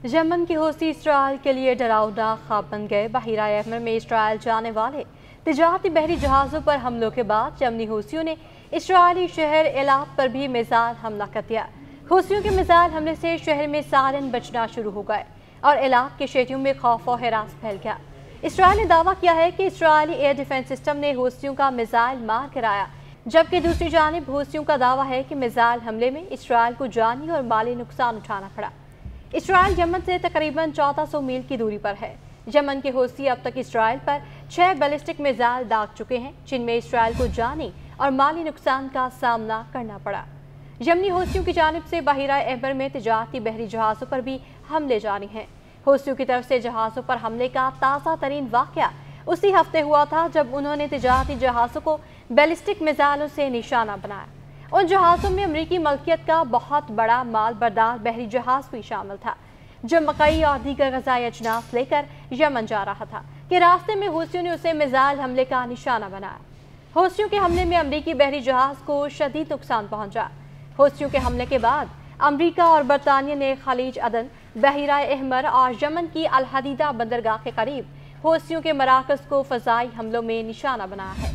Yemen के हौसी Israel के लिए डरावना ख्वाब बन गए। बहीरा अहमर में इसराइल जाने वाले तिजारती बहरी जहाज़ों पर हमलों के बाद यमनी हौसियों ने इसराइली शहर एलाब पर भी मिसाइल हमला कर दिया। हौसियों के मिसाइल हमले से शहर में सायरन बजना शुरू हो गए और एलाब के शहरियों में खौफ और हिरास फैल गया। इसराइल ने दावा किया है कि इसराइली एयर डिफेंस सिस्टम ने हौसियों का मिसाइल मार गिराया, जबकि दूसरी जानिब हौसियों का दावा है कि मिसाइल हमले में इसराइल को जानी और माली नुकसान उठाना पड़ा। इसराइल यमन से तकरीबन 1400 मील की दूरी पर है। यमन के हौसी अब तक इसराइल पर 6 बैलिस्टिक मिसाइल दाग चुके हैं, जिनमें इसराइल को जानी और माली नुकसान का सामना करना पड़ा। यमनी हौसियों की जानिब से बहीरा अहमर में तिजारती बहरी जहाज़ों पर भी हमले जारी हैं। हौसियों की तरफ से जहाज़ों पर हमले का ताज़ा तरीन वाक़या उसी हफ्ते हुआ था जब उन्होंने तिजारती जहाज़ों को बैलिस्टिक मिसाइलों से निशाना बनाया। उन जहाज़ों में अमरीकी मलकियत का बहुत बड़ा माल बरदार बहरी जहाज़ भी शामिल था, जो मकई और दीगर ग़िज़ाई अजनास लेकर यमन जा रहा था कि रास्ते में हौसियों ने उसे मिसाइल हमले का निशाना बनाया। हौसियों के हमले में अमरीकी बहरी जहाज़ को शदीद नुकसान पहुंचा। हौसियों के हमले के बाद अमरीका और बरतानिया ने खलीज अदन, बहीरा अहमर और यमन की अल हदीदा बंदरगाह के करीब हौसियों के मराकज़ को फ़ज़ाई हमलों में निशाना बनाया है।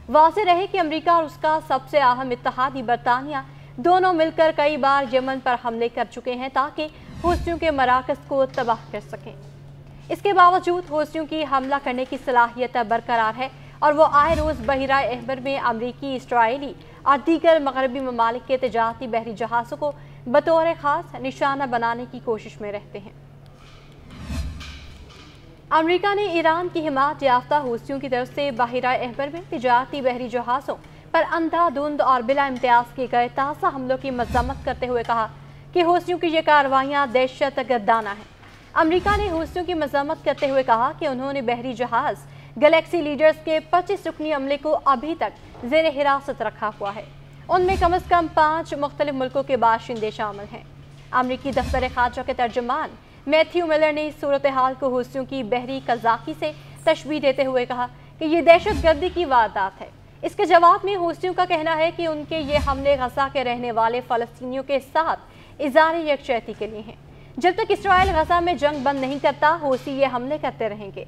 वाज़ेह रहे कि अमरीका और उसका सबसे अहम इत्तेहादी बरतानिया दोनों मिलकर कई बार यमन पर हमले कर चुके हैं ताकि हौसियों के मराकज़ को तबाह कर सकें। इसके बावजूद हौसियों की हमला करने की सलाहियत बरकरार है और वो आए रोज़ बहीरा अहमर में अमरीकी, इसराइली और दीगर मगरबी ममालिक के तिजारती बहरी जहाज़ों को बतौर ख़ास निशाना बनाने की कोशिश में रहते हैं। अमरीका ने ईरान की हिमायत याफ्ता हौसियों की तरफ से बहीरा अहमर में तिजारती बहरी जहाज़ों पर अंधाधुंध और बिला इम्तियाज़ किए गए ताज़ा हमलों की मज़म्मत करते हुए कहा कि हौसियों की ये कार्रवाइयाँ दहशत गर्दाना हैं। अमरीका ने हौसियों की मज़म्मत करते हुए कहा कि उन्होंने बहरी जहाज़ गैलेक्सी लीडर्स के 25 रुकनी अमले को अभी तक ज़ेर हिरासत रखा हुआ है। उनमें कम से कम 5 मुख्तलिफ मुल्कों के बाशिंदे शामिल हैं। अमरीकी दफ्तर ख़ारजा के तर्जुमान मैथ्यू मिलर ने इस सूरत हाल को हौसियों की बहरी कज़ाकी से तशबीह देते हुए कहा कि ये दहशत गर्दी की वारदात है। इसके जवाब में हौसियों का कहना है कि उनके ये हमले गज़ा के रहने वाले फ़लस्तीनियों के साथ इज़हार यकजहती के लिए हैं। जब तक इसराइल गज़ा में जंग बंद नहीं करता, हौसी ये हमले करते रहेंगे।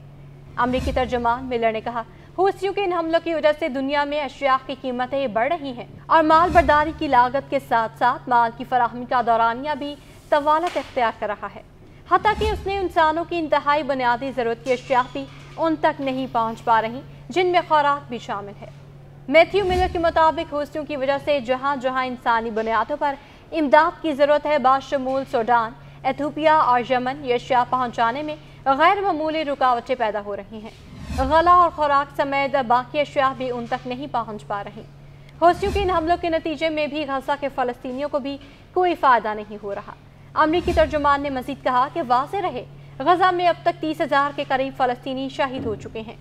अमरीकी तर्जुमान मिलर ने कहा, हौसियों के इन हमलों की वजह से दुनिया में अशिया की कीमतें बढ़ रही हैं और माल बर्दारी की लागत के साथ साथ माल की फराहमी का दौरानिया भी तवालत इख्तियार कर रहा है। हत्ता कि उसने इंसानों की इंतहाई बुनियादी ज़रूरत की अशिया भी उन तक नहीं पहुँच पा रही, जिनमें खुराक भी शामिल है। मैथ्यू मिलर के मुताबिक हौसियों की वजह से जहाँ जहाँ इंसानी बुनियादों पर इमदाद की ज़रूरत है, बाशमूल सूडान, एथियोपिया और यमन, ये अशिया पहुँचाने में गैर मामूली रुकावटें पैदा हो रही हैं। गला और खुराक समेत बाकी अशिया भी उन तक नहीं पहुँच पा रही। हौसियों के इन हमलों के नतीजे में भी गज़ा के फ़लस्तीनियों को भी कोई फ़ायदा नहीं हो रहा। अमरीकी तर्जुमान ने मज़ीद कहा कि वाज़ेह रहे, गज़ा में अब तक 30,000 के करीब फ़लस्तीनी शहीद हो चुके हैं।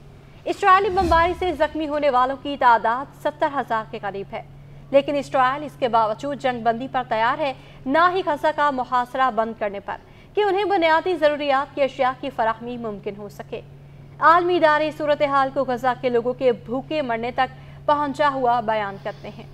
इसराइली बमबारी से ज़ख्मी होने वालों की तादाद 70,000 के करीब है, लेकिन इसराइल इसके बावजूद जंग बंदी पर तैयार है, ना ही गज़ा का मुहासरा बंद करने पर, कि उन्हें बुनियादी ज़रूरियात की अशिया की फराहमी मुमकिन हो सके। आलमी इदारे सूरत हाल को गज़ा के लोगों के भूखे मरने तक पहुँचा हुआ बयान करते हैं।